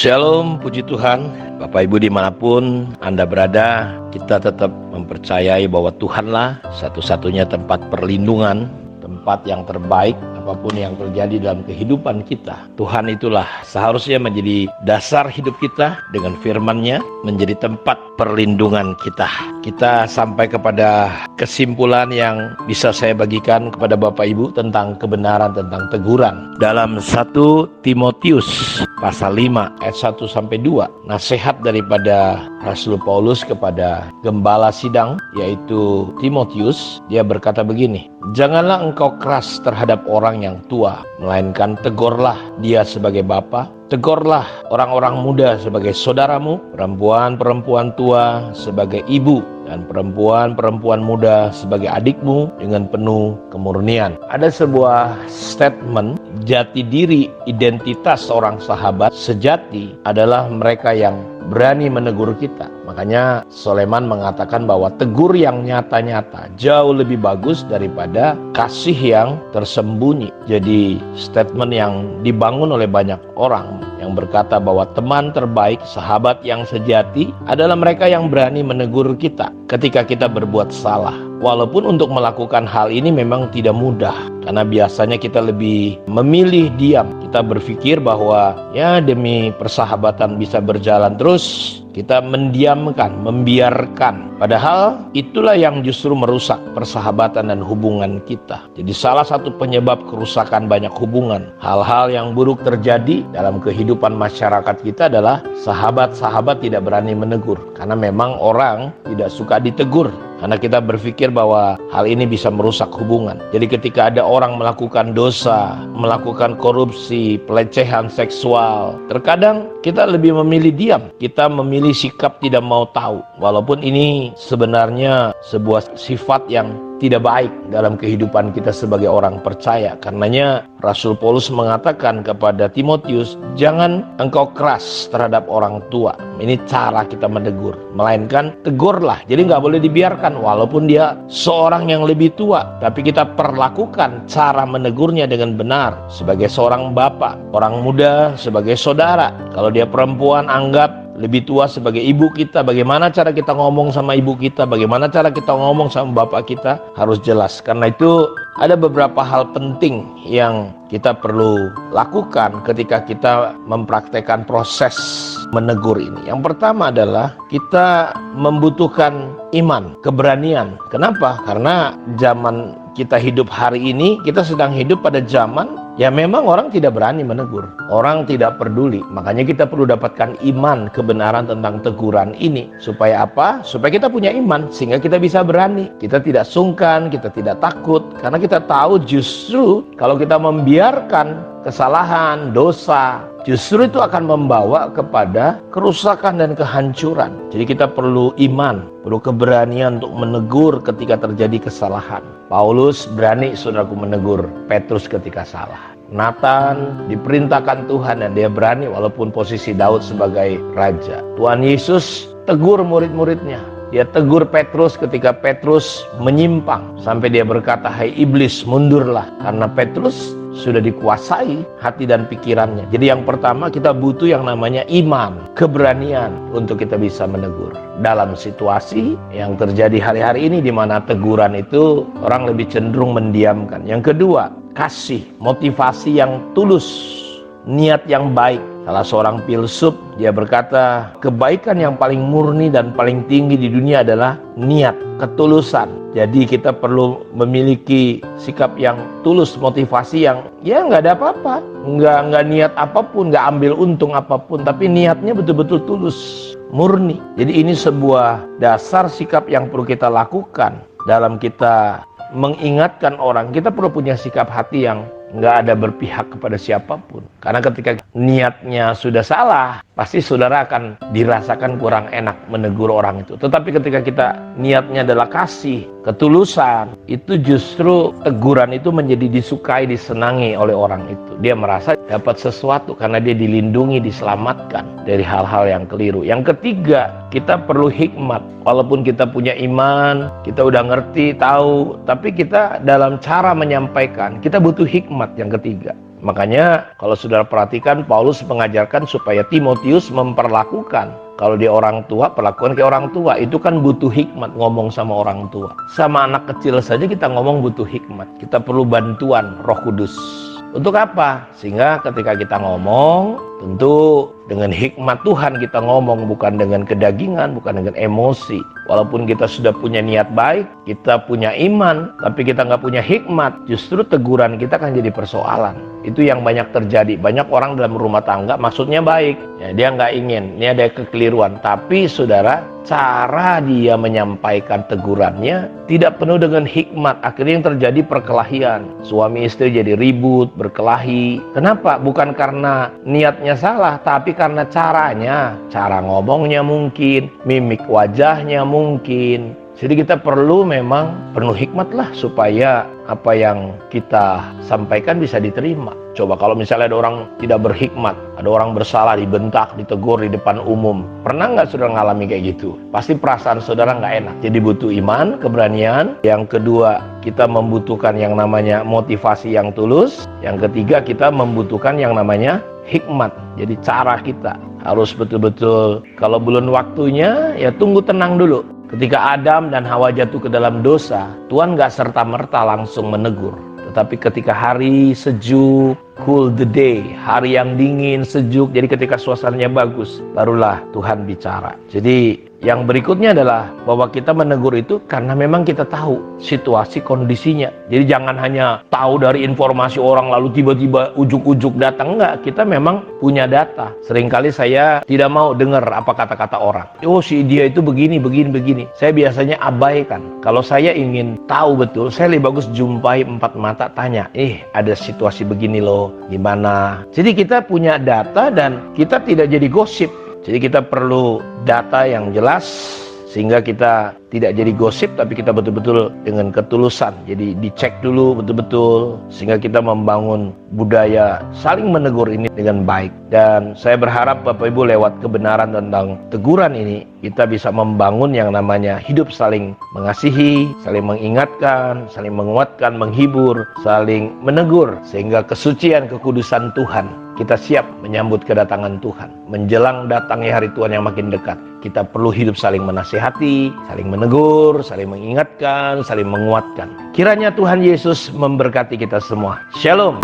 Shalom, puji Tuhan. Bapak Ibu dimanapun Anda berada, kita tetap mempercayai bahwa Tuhanlah satu-satunya tempat perlindungan, tempat yang terbaik apapun yang terjadi dalam kehidupan kita. Tuhan itulah seharusnya menjadi dasar hidup kita, dengan firman-Nya menjadi tempat perlindungan kita. Kita sampai kepada kesimpulan yang bisa saya bagikan kepada Bapak Ibu tentang kebenaran, tentang teguran. Dalam 1 Timotius pasal 5 ayat 1 sampai 2, nasihat daripada Rasul Paulus kepada gembala sidang yaitu Timotius. Dia berkata begini, "Janganlah engkau keras terhadap orang yang tua, melainkan tegurlah dia sebagai bapa. Tegurlah orang-orang muda sebagai saudaramu, perempuan-perempuan tua sebagai ibu, dan perempuan-perempuan muda sebagai adikmu dengan penuh kemurnian." Ada sebuah statement, jati diri identitas seorang sahabat sejati adalah mereka yang berani menegur kita. Makanya Soleman mengatakan bahwa tegur yang nyata-nyata jauh lebih bagus daripada kasih yang tersembunyi. Jadi statement yang dibangun oleh banyak orang yang berkata bahwa teman terbaik, sahabat yang sejati adalah mereka yang berani menegur kita ketika kita berbuat salah. Walaupun untuk melakukan hal ini memang tidak mudah, karena biasanya kita lebih memilih diam. Kita berpikir bahwa ya demi persahabatan bisa berjalan terus, kita mendiamkan, membiarkan. Padahal itulah yang justru merusak persahabatan dan hubungan kita. Jadi salah satu penyebab kerusakan banyak hubungan, hal-hal yang buruk terjadi dalam kehidupan masyarakat kita adalah sahabat-sahabat tidak berani menegur. Karena memang orang tidak suka ditegur, karena kita berpikir bahwa hal ini bisa merusak hubungan. Jadi ketika ada orang melakukan dosa, melakukan korupsi, pelecehan seksual, terkadang kita lebih memilih diam. Kita memilih sikap tidak mau tahu. Walaupun ini sebenarnya sebuah sifat yang tidak baik dalam kehidupan kita sebagai orang percaya. Karenanya Rasul Paulus mengatakan kepada Timotius, jangan engkau keras terhadap orang tua. Ini cara kita menegur, melainkan tegurlah. Jadi nggak boleh dibiarkan walaupun dia seorang yang lebih tua, tapi kita perlakukan cara menegurnya dengan benar. Sebagai seorang bapak, orang muda sebagai saudara. Kalau dia perempuan, anggap lebih tua sebagai ibu kita. Bagaimana cara kita ngomong sama ibu kita, bagaimana cara kita ngomong sama bapak kita, harus jelas. Karena itu ada beberapa hal penting yang kita perlu lakukan ketika kita mempraktekkan proses menegur ini. Yang pertama adalah kita membutuhkan iman, keberanian. Kenapa? Karena zaman kita hidup hari ini, kita sedang hidup pada zaman ya memang orang tidak berani menegur, orang tidak peduli. Makanya kita perlu dapatkan iman, kebenaran tentang teguran ini. Supaya apa? Supaya kita punya iman, sehingga kita bisa berani. Kita tidak sungkan, kita tidak takut. Karena kita tahu justru kalau kita membiarkan kesalahan, dosa, justru itu akan membawa kepada kerusakan dan kehancuran. Jadi kita perlu iman, perlu keberanian untuk menegur ketika terjadi kesalahan. Paulus berani, saudaraku, menegur Petrus ketika salah. Nathan diperintahkan Tuhan dan dia berani walaupun posisi Daud sebagai raja. Tuhan Yesus tegur murid-muridnya. Dia tegur Petrus ketika Petrus menyimpang. Sampai dia berkata, "Hai iblis, mundurlah." Karena Petrus sudah dikuasai hati dan pikirannya. Jadi yang pertama kita butuh yang namanya iman, keberanian untuk kita bisa menegur. Dalam situasi yang terjadi hari-hari ini di mana teguran itu orang lebih cenderung mendiamkan. Yang kedua, kasih, motivasi yang tulus, niat yang baik. Salah seorang filsuf dia berkata, kebaikan yang paling murni dan paling tinggi di dunia adalah niat, ketulusan. Jadi kita perlu memiliki sikap yang tulus, motivasi yang ya nggak ada apa-apa, nggak niat apapun, nggak ambil untung apapun, tapi niatnya betul-betul tulus, murni. Jadi ini sebuah dasar sikap yang perlu kita lakukan dalam kita mengingatkan orang. Kita perlu punya sikap hati yang nggak ada berpihak kepada siapapun. Karena ketika niatnya sudah salah, pasti saudara akan dirasakan kurang enak menegur orang itu. Tetapi ketika kita niatnya adalah kasih, ketulusan, itu justru teguran itu menjadi disukai, disenangi oleh orang itu. Dia merasa dapat sesuatu karena dia dilindungi, diselamatkan dari hal-hal yang keliru. Yang ketiga, kita perlu hikmat. Walaupun kita punya iman, kita udah ngerti, tahu, tapi kita dalam cara menyampaikan, kita butuh hikmat yang ketiga. Makanya kalau saudara perhatikan, Paulus mengajarkan supaya Timotius memperlakukan, kalau dia orang tua, perlakuan kayak orang tua. Itu kan butuh hikmat ngomong sama orang tua. Sama anak kecil saja kita ngomong butuh hikmat. Kita perlu bantuan Roh Kudus. Untuk apa? Sehingga ketika kita ngomong, tentu dengan hikmat Tuhan kita ngomong, bukan dengan kedagingan, bukan dengan emosi. Walaupun kita sudah punya niat baik, kita punya iman, tapi kita nggak punya hikmat, justru teguran kita akan jadi persoalan. Itu yang banyak terjadi. Banyak orang dalam rumah tangga maksudnya baik, ya, dia nggak ingin, ini ada kekeliruan. Tapi saudara, cara dia menyampaikan tegurannya tidak penuh dengan hikmat. Akhirnya yang terjadi perkelahian. Suami istri jadi ribut, berkelahi. Kenapa? Bukan karena niatnya salah, tapi karena caranya. Cara ngomongnya mungkin, mimik wajahnya mungkin. Jadi kita perlu memang penuh hikmat lah supaya apa yang kita sampaikan bisa diterima. Coba kalau misalnya ada orang tidak berhikmat, ada orang bersalah, dibentak, ditegur di depan umum. Pernah nggak saudara ngalami kayak gitu? Pasti perasaan saudara nggak enak. Jadi butuh iman, keberanian. Yang kedua, kita membutuhkan yang namanya motivasi yang tulus. Yang ketiga, kita membutuhkan yang namanya hikmat. Jadi cara kita harus betul-betul, kalau belum waktunya, ya tunggu tenang dulu. Ketika Adam dan Hawa jatuh ke dalam dosa, Tuhan gak serta-merta langsung menegur. Tetapi ketika hari sejuk, cool the day, hari yang dingin, sejuk, jadi ketika suasananya bagus, barulah Tuhan bicara. Jadi yang berikutnya adalah bahwa kita menegur itu karena memang kita tahu situasi kondisinya. Jadi jangan hanya tahu dari informasi orang lalu tiba-tiba ujuk-ujuk datang. Enggak, kita memang punya data. Seringkali saya tidak mau dengar apa kata-kata orang. Oh, si dia itu begini. Saya biasanya abaikan. Kalau saya ingin tahu betul, saya lebih bagus jumpai empat mata, tanya, ada situasi begini loh, gimana? Jadi kita punya data dan kita tidak jadi gosip. Jadi kita perlu data yang jelas sehingga kita tidak jadi gosip, tapi kita betul-betul dengan ketulusan. Jadi dicek dulu betul-betul sehingga kita membangun budaya saling menegur ini dengan baik. Dan saya berharap Bapak Ibu lewat kebenaran tentang teguran ini, kita bisa membangun yang namanya hidup saling mengasihi, saling mengingatkan, saling menguatkan, menghibur, saling menegur. Sehingga kesucian, kekudusan Tuhan, kita siap menyambut kedatangan Tuhan. Menjelang datangnya hari Tuhan yang makin dekat, kita perlu hidup saling menasihati, saling menegur, saling mengingatkan, saling menguatkan. Kiranya Tuhan Yesus memberkati kita semua. Shalom.